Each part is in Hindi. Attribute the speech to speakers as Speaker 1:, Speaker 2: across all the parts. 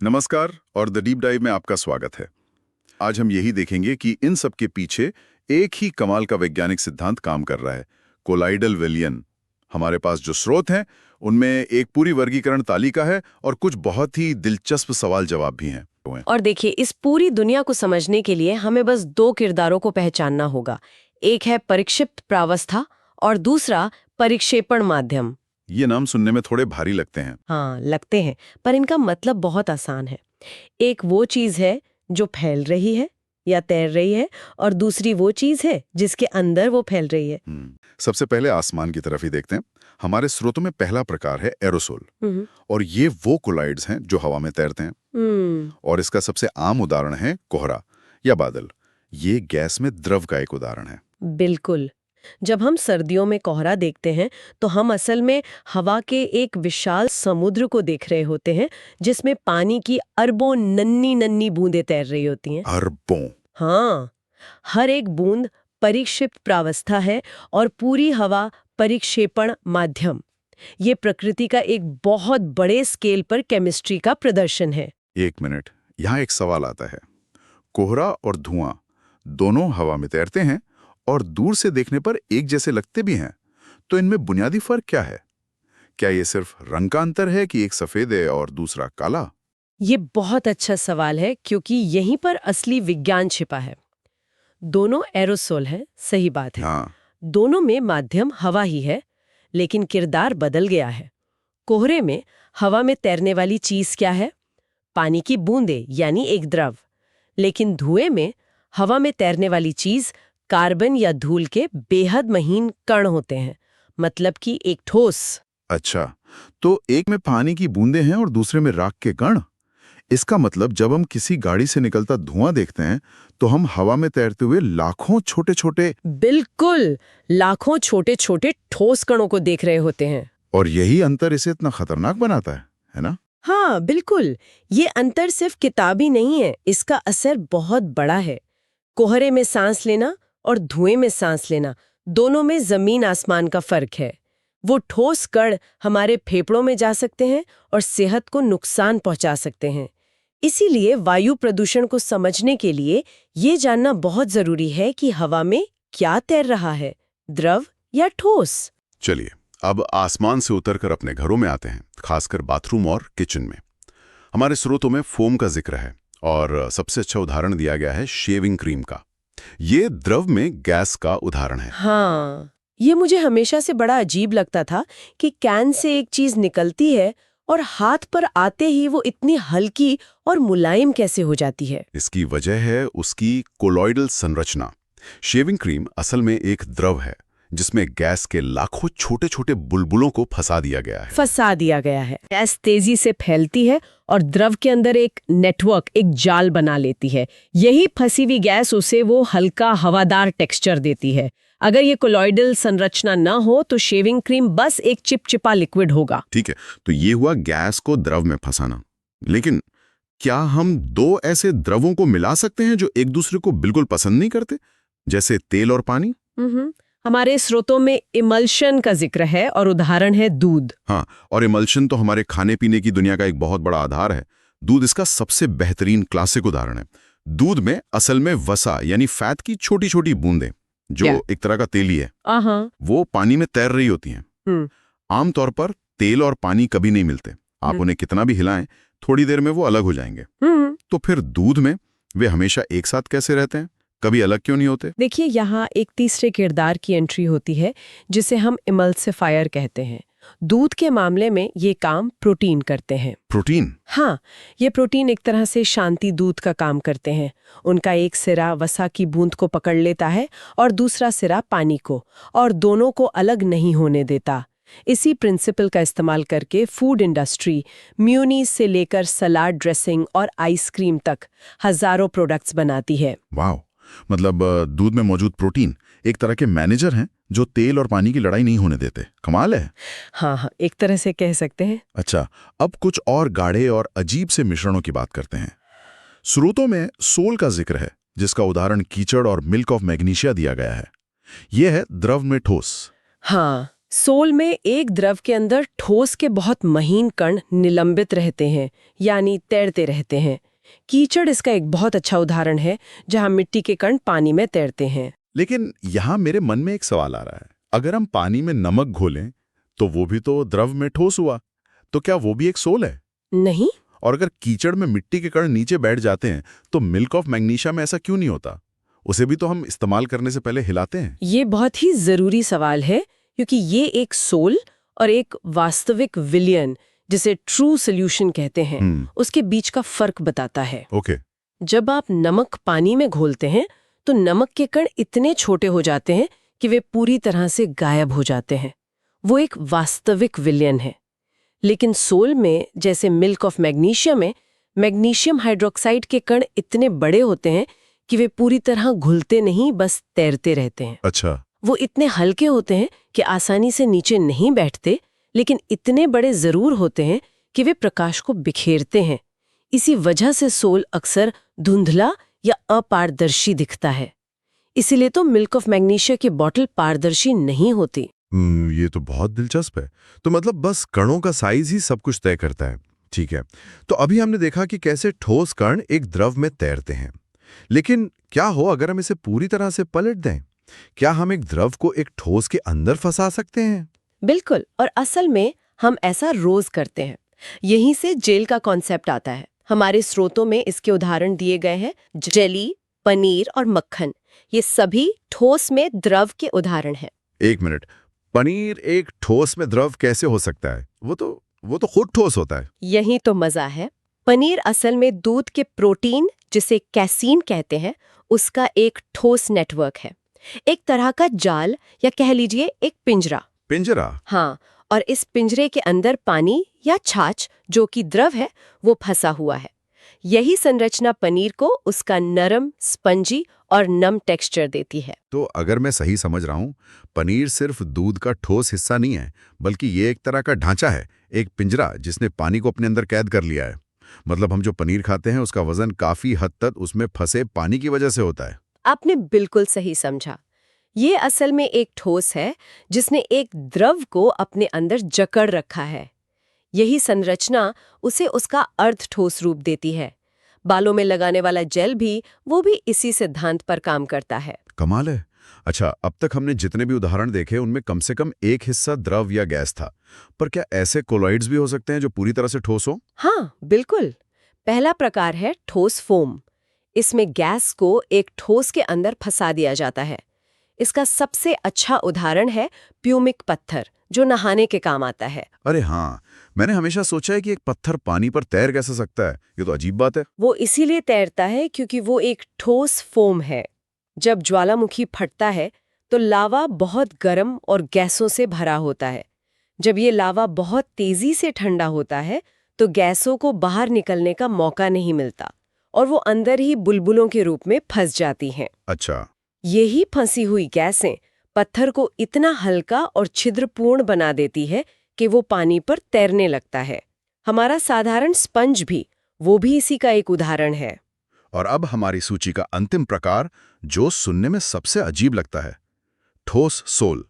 Speaker 1: नमस्कार और द डीप डाइव में आपका स्वागत है। आज हम यही देखेंगे कि इन सब के पीछे एक ही कमाल का वैज्ञानिक सिद्धांत काम कर रहा है, कोलाइडल विलयन। हमारे पास जो स्रोत हैं उनमें एक पूरी वर्गीकरण तालिका है और कुछ बहुत ही दिलचस्प सवाल जवाब भी हैं।
Speaker 2: और देखिए, इस पूरी दुनिया को समझने के लिए हमें बस दो किरदारों को पहचानना होगा। एक है परिक्षिप्त प्रावस्था और दूसरा परिक्षेपण माध्यम।
Speaker 1: ये नाम सुनने में थोड़े भारी लगते हैं।
Speaker 2: हाँ, लगते हैं, पर इनका मतलब बहुत आसान है। एक वो चीज है जो फैल रही है या तैर रही है, और दूसरी वो चीज है जिसके अंदर वो फैल रही है।
Speaker 1: सबसे पहले आसमान की तरफ ही देखते हैं। हमारे स्रोतों में पहला प्रकार है एरोसोल, और ये वो कोलाइड्स हैं जो हवा में तैरते हैं। और इसका सबसे आम उदाहरण है कोहरा या बादल। ये गैस में द्रव का एक उदाहरण है।
Speaker 2: बिल्कुल। जब हम सर्दियों में कोहरा देखते हैं तो हम असल में हवा के एक विशाल समुद्र को देख रहे होते हैं, जिसमें पानी की अरबों नन्ही नन्ही बूंदें तैर रही होती हैं।
Speaker 1: अरबों?
Speaker 2: हाँ, हर एक बूंद परिक्षिप्त प्रावस्था है और पूरी हवा परिक्षेपण माध्यम। ये प्रकृति का एक बहुत बड़े स्केल पर केमिस्ट्री का प्रदर्शन है।
Speaker 1: एक मिनट, यहाँ एक सवाल आता है। कोहरा और धुआं दोनों हवा में तैरते हैं और दूर से देखने पर एक जैसे लगते भी हैं, तो इनमें बुनियादी फर्क क्या है? क्या ये सिर्फ रंग का अंतर है कि एक सफेद है और दूसरा काला?
Speaker 2: ये बहुत अच्छा सवाल है, क्योंकि यहीं पर असली विज्ञान छिपा है। दोनों एरोसोल है, सही बात है।
Speaker 1: हाँ।
Speaker 2: दोनों में माध्यम हवा ही है, लेकिन किरदार बदल गया है। कोहरे में हवा में तैरने वाली चीज क्या है? पानी की बूंदें, यानी एक द्रव। लेकिन धुएं में हवा में तैरने वाली चीज कार्बन या धूल के बेहद महीन कण होते हैं, मतलब कि एक ठोस।
Speaker 1: अच्छा, तो एक में पानी की बूंदें हैं और दूसरे में राख के कण। इसका मतलब जब हम किसी गाड़ी से निकलता धुआं देखते हैं तो हम हवा में तैरते हुए लाखों छोटे छोटे,
Speaker 2: बिल्कुल, लाखों छोटे छोटे ठोस कणों को देख रहे होते हैं।
Speaker 1: और यही अंतर इसे इतना खतरनाक बनाता है ना?
Speaker 2: हाँ, बिल्कुल। ये अंतर सिर्फ किताबी नहीं है, इसका असर बहुत बड़ा है। कोहरे में सांस लेना और धुएं में सांस लेना, दोनों में जमीन आसमान का फर्क है। वो ठोस कण हमारे फेफड़ों में जा सकते हैं और सेहत को नुकसान पहुंचा सकते हैं। इसीलिए वायु प्रदूषण को समझने के लिए ये जानना बहुत जरूरी है कि हवा में क्या तैर रहा है, द्रव या ठोस।
Speaker 1: चलिए, अब आसमान से उतरकर अपने घरों में आते हैं, खासकर बाथरूम और किचन में। हमारे स्रोतों में फोम का जिक्र है और सबसे अच्छा उदाहरण दिया गया है शेविंग क्रीम का। ये द्रव में गैस का उदाहरण है।
Speaker 2: हाँ, ये मुझे हमेशा से बड़ा अजीब लगता था कि कैन से एक चीज निकलती है और हाथ पर आते ही वो इतनी हल्की और मुलायम कैसे हो जाती है।
Speaker 1: इसकी वजह है उसकी कोलॉइडल संरचना। शेविंग क्रीम असल में एक द्रव है जिसमें गैस के लाखों छोटे छोटे बुलबुलों को फंसा दिया गया है।
Speaker 2: गैस तेजी से फैलती है और द्रव के अंदर एक नेटवर्क, एक जाल बना लेती है। यही फंसी हुई गैस उसे वो हल्का हवादार टेक्सचर देती है। अगर ये कोलॉइडल संरचना ना हो तो शेविंग क्रीम बस एक चिपचिपा लिक्विड होगा।
Speaker 1: ठीक है, तो ये हुआ गैस को द्रव में फंसाना। लेकिन क्या हम दो ऐसे द्रवों को मिला सकते हैं जो एक दूसरे को बिल्कुल पसंद नहीं करते, जैसे तेल और पानी?
Speaker 2: हमारे स्रोतों में इमल्शन का जिक्र है और उदाहरण है दूध।
Speaker 1: हाँ, और इमल्शन तो हमारे खाने पीने की दुनिया का एक बहुत बड़ा आधार है। दूध इसका सबसे बेहतरीन क्लासिक उदाहरण है। दूध में असल में वसा यानी फैट की छोटी छोटी बूंदें, जो एक तरह का तेल ही है, वो पानी में तैर रही होती हैं। आमतौर पर तेल और पानी कभी नहीं मिलते। आप उन्हें कितना भी हिलाएं, थोड़ी देर में वो अलग हो जाएंगे। तो फिर दूध में वे हमेशा एक साथ कैसे रहते हैं, कभी अलग क्यों नहीं होते?
Speaker 2: देखिए, यहाँ एक तीसरे किरदार की एंट्री होती है जिसे हम इमल्सिफायर कहते हैं। दूध के मामले में ये काम प्रोटीन करते हैं।
Speaker 1: प्रोटीन?
Speaker 2: हाँ, ये प्रोटीन एक तरह से शांति दूत का काम करते हैं। उनका एक सिरा वसा की बूंद को पकड़ लेता है और दूसरा सिरा पानी को, और दोनों को अलग नहीं होने देता। इसी प्रिंसिपल का इस्तेमाल करके फूड इंडस्ट्री म्यूनीस से लेकर सलाद ड्रेसिंग और आइसक्रीम तक हजारों प्रोडक्ट्स बनाती है।
Speaker 1: वाह, मतलब दूध में मौजूद प्रोटीन एक तरह के मैनेजर हैं जो तेल और पानी की लड़ाई नहीं होने देते। कमाल है।
Speaker 2: हाँ, एक तरह से कह सकते हैं।
Speaker 1: अच्छा, अब कुछ और गाढ़े और अजीब से मिश्रणों की बात करते हैं। स्रोतों में सोल का जिक्र है, जिसका उदाहरण कीचड़ और मिल्क ऑफ मैग्नीशिया दिया गया है। यह है द्रव में ठोस।
Speaker 2: हाँ, सोल में एक द्रव के अंदर ठोस के बहुत महीन कण निलंबित रहते हैं, यानी तैरते रहते हैं। कीचड़ इसका एक बहुत अच्छा उदाहरण है, जहां मिट्टी के कण पानी में तैरते हैं।
Speaker 1: लेकिन यहाँ मेरे मन में एक सवाल आ रहा है, अगर हम पानी में नमक घोलें तो वो भी तो द्रव में ठोस हुआ, तो क्या वो भी एक सोल है?
Speaker 2: नहीं,
Speaker 1: और अगर कीचड़ में मिट्टी के कण नीचे बैठ जाते हैं तो मिल्क ऑफ मैग्नीशिया में ऐसा क्यों नहीं होता? उसे भी तो हम इस्तेमाल करने से पहले हिलाते हैं।
Speaker 2: ये बहुत ही जरूरी सवाल है, क्योंकि ये एक सोल और एक वास्तविक विलयन, जिसे ट्रू सोल्यूशन कहते हैं, उसके बीच का फर्क बताता है।
Speaker 1: ओके।
Speaker 2: जब आप नमक पानी में घोलते हैं तो नमक के कण इतने छोटे हो जाते हैं कि वे पूरी तरह से गायब हो जाते हैं। वो एक वास्तविक विलयन है। लेकिन सोल में, जैसे मिल्क ऑफ मैग्नीशिया में, मैग्नीशियम हाइड्रोक्साइड के कण इतने बड़े होते हैं कि वे पूरी तरह घुलते नहीं, बस तैरते रहते हैं।
Speaker 1: अच्छा।
Speaker 2: वो इतने हल्के होते हैं कि आसानी से नीचे नहीं बैठते, लेकिन इतने बड़े जरूर होते हैं कि वे प्रकाश को बिखेरते हैं। इसी वजह से सोल अक्सर धुंधला या अपारदर्शी दिखता है। इसीलिए तो मिल्क ऑफ मैग्नीशिया की बोतल पारदर्शी नहीं होती।
Speaker 1: ये तो बहुत दिलचस्प है। तो मतलब बस कणों का साइज ही सब कुछ तय करता है। ठीक है, तो अभी हमने देखा कि कैसे ठोस कण एक द्रव में तैरते हैं, लेकिन क्या हो अगर हम इसे पूरी तरह से पलट दें? क्या हम एक द्रव को एक ठोस के अंदर फंसा सकते हैं?
Speaker 2: बिल्कुल, और असल में हम ऐसा रोज करते हैं। यहीं से जेल का कॉन्सेप्ट आता है। हमारे स्रोतों में इसके उदाहरण दिए गए हैं। जेली, पनीर और मक्खन, ये सभी ठोस में द्रव के उदाहरण हैं।
Speaker 1: एक मिनट, पनीर एक ठोस में द्रव कैसे हो सकता है? वो तो खुद ठोस होता है।
Speaker 2: यही तो मजा है। पनीर असल में दूध के प्रोटीन, जिसे कैसीन कहते हैं, उसका एक ठोस नेटवर्क है। एक तरह का जाल, या कह लीजिए एक पिंजरा।
Speaker 1: पिंजरा?
Speaker 2: हाँ, और इस पिंजरे के अंदर पानी या छाछ, जो कि द्रव है, वो फंसा हुआ है। यही संरचना पनीर को उसका नरम, स्पंजी और नम टेक्सचर देती है।
Speaker 1: तो अगर मैं सही समझ रहा हूँ, पनीर सिर्फ दूध का ठोस हिस्सा नहीं है, बल्कि ये एक तरह का ढांचा है, एक पिंजरा जिसने पानी को अपने अंदर कैद कर लिया है। मतलब हम जो पनीर खाते हैं उसका वजन काफी हद तक उसमें फंसे पानी की वजह से होता है।
Speaker 2: आपने बिल्कुल सही समझा। ये असल में एक ठोस है जिसने एक द्रव को अपने अंदर जकड़ रखा है। यही संरचना उसे उसका अर्ध ठोस रूप देती है। बालों में लगाने वाला जेल भी, वो भी इसी सिद्धांत पर काम करता है।
Speaker 1: कमाल है। अच्छा, अब तक हमने जितने भी उदाहरण देखे उनमें कम से कम एक हिस्सा द्रव या गैस था, पर क्या ऐसे कोलॉइड्स भी हो सकते हैं जो पूरी तरह से ठोस हो?
Speaker 2: हाँ, बिल्कुल। पहला प्रकार है ठोस फोम। इसमें गैस को एक ठोस के अंदर फंसा दिया जाता है। इसका सबसे अच्छा उदाहरण है प्यूमिक पत्थर, जो नहाने के काम आता है।
Speaker 1: अरे हाँ, मैंने हमेशा सोचा है कि एक पत्थर पानी पर तैर कैसे सकता है। ये तो अजीब बात है।
Speaker 2: वो इसीलिए तैरता है क्योंकि वो एक ठोस फोम है। जब ज्वालामुखी फटता है तो लावा बहुत गर्म और गैसों से भरा होता है। जब ये लावा बहुत तेजी से ठंडा होता है तो गैसों को बाहर निकलने का मौका नहीं मिलता और वो अंदर ही बुलबुलों के रूप में फंस जाती हैं।
Speaker 1: अच्छा।
Speaker 2: यही फंसी हुई गैसें पत्थर को इतना हल्का और छिद्रपूर्ण बना देती है कि वो पानी पर तैरने लगता है। हमारा साधारण स्पंज भी, वो भी इसी का एक उदाहरण है।
Speaker 1: और अब हमारी सूची का अंतिम प्रकार, जो सुनने में सबसे अजीब लगता है, ठोस सोल,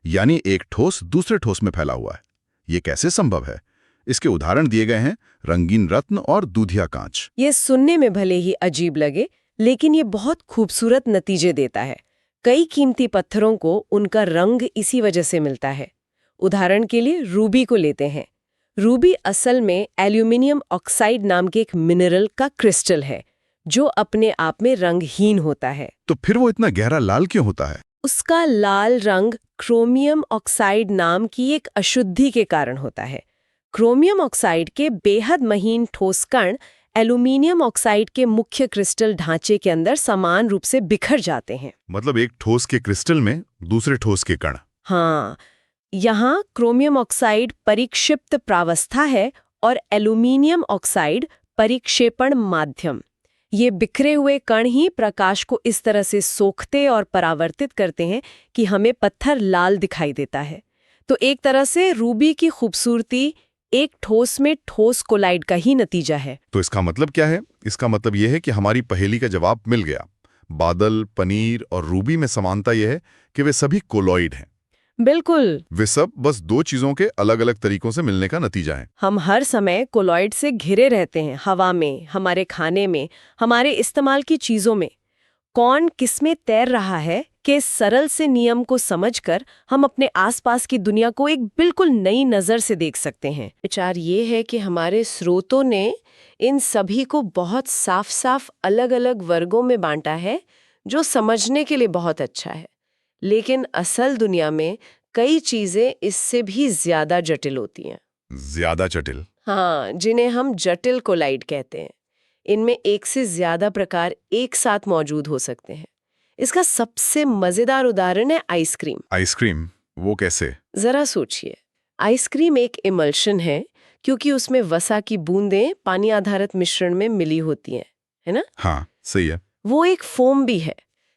Speaker 1: यानी एक ठोस दूसरे ठोस में फैला हुआ है। ये कैसे संभव है? इसके उदाहरण दिए गए हैं रंगीन रत्न और दूधिया कांच।
Speaker 2: ये सुनने में भले ही अजीब लगे, लेकिन ये बहुत खूबसूरत नतीजे देता है। कई कीमती पत्थरों को उनका रंग इसी वजह से मिलता है। उदाहरण के लिए रूबी को लेते हैं। रूबी असल में एल्यूमिनियम ऑक्साइड नाम के एक मिनरल का क्रिस्टल है, जो अपने आप में रंगहीन होता है।
Speaker 1: तो फिर वो इतना गहरा लाल क्यों होता है?
Speaker 2: उसका लाल रंग क्रोमियम ऑक्साइड नाम की एक अशुद्धि के कारण होता है। क्रोमियम ऑक्साइड के बेहद महीन ठोस कण एल्यूमिनियम ऑक्साइड के मुख्य क्रिस्टल ढांचे के अंदर समान रूप से बिखर जाते हैं।
Speaker 1: मतलब एक ठोस के क्रिस्टल में दूसरे ठोस के कण।
Speaker 2: हाँ, यहाँ क्रोमियम ऑक्साइड परिक्षिप्त प्रावस्था है और एल्यूमिनियम ऑक्साइड परिक्षेपण माध्यम। ये बिखरे हुए कण ही प्रकाश को इस तरह से सोखते और परावर्तित करते हैं कि हमें पत्थर लाल दिखाई देता है। तो एक तरह से रूबी की खूबसूरती एक ठोस में ठोस कोलाइड का ही नतीजा है।
Speaker 1: तो इसका मतलब क्या है? इसका मतलब यह है कि हमारी पहेली का जवाब मिल गया। बादल, पनीर और रूबी में समानता यह है कि वे सभी कोलॉइड हैं।
Speaker 2: बिल्कुल।
Speaker 1: वे सब बस दो चीजों के अलग अलग तरीकों से मिलने का नतीजा है।
Speaker 2: हम हर समय कोलॉइड से घिरे रहते हैं, हवा में, हमारे खाने में, हमारे इस्तेमाल की चीजों में। कौन किसमें तैर रहा है के इस सरल से नियम को समझकर हम अपने आसपास की दुनिया को एक बिल्कुल नई नजर से देख सकते हैं। विचार ये है कि हमारे स्रोतों ने इन सभी को बहुत साफ साफ अलग अलग वर्गों में बांटा है, जो समझने के लिए बहुत अच्छा है। लेकिन असल दुनिया में कई चीजें इससे भी ज्यादा जटिल होती हैं।
Speaker 1: ज्यादा जटिल?
Speaker 2: हाँ, जिन्हें हम जटिल कोलाइड कहते हैं। इनमें एक से ज्यादा प्रकार एक साथ मौजूद हो सकते हैं। इसका सबसे मजेदार उदाहरण है आइसक्रीम।
Speaker 1: आइसक्रीम? वो कैसे?
Speaker 2: जरा सोचिए, आइसक्रीम एक इमल्शन है क्योंकि उसमें वसा की बूंदें पानी आधारित मिश्रण में मिली होती हैं, है ना?
Speaker 1: हाँ, सही है।
Speaker 2: वो एक फोम भी है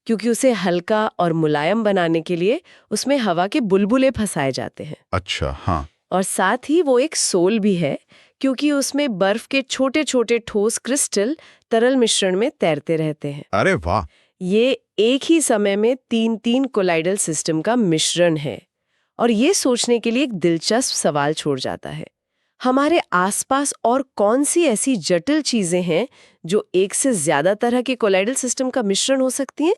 Speaker 2: क्योंकि उसे हल्का और मुलायम बनाने के लिए उसमें हवा के बुलबुले फंसाए जाते हैं।
Speaker 1: अच्छा, हाँ।
Speaker 2: और साथ ही वो एक सोल भी है क्योंकि उसमें बर्फ के छोटे छोटे ठोस क्रिस्टल तरल मिश्रण में तैरते रहते हैं।
Speaker 1: अरे वाह!
Speaker 2: ये एक ही समय में तीन तीन कोलाइडल सिस्टम का मिश्रण है। और ये सोचने के लिए एक दिलचस्प सवाल छोड़ जाता है, हमारे आसपास और कौन सी ऐसी जटिल चीजें हैं जो एक से ज्यादा तरह के कोलाइडल सिस्टम का मिश्रण हो सकती हैं?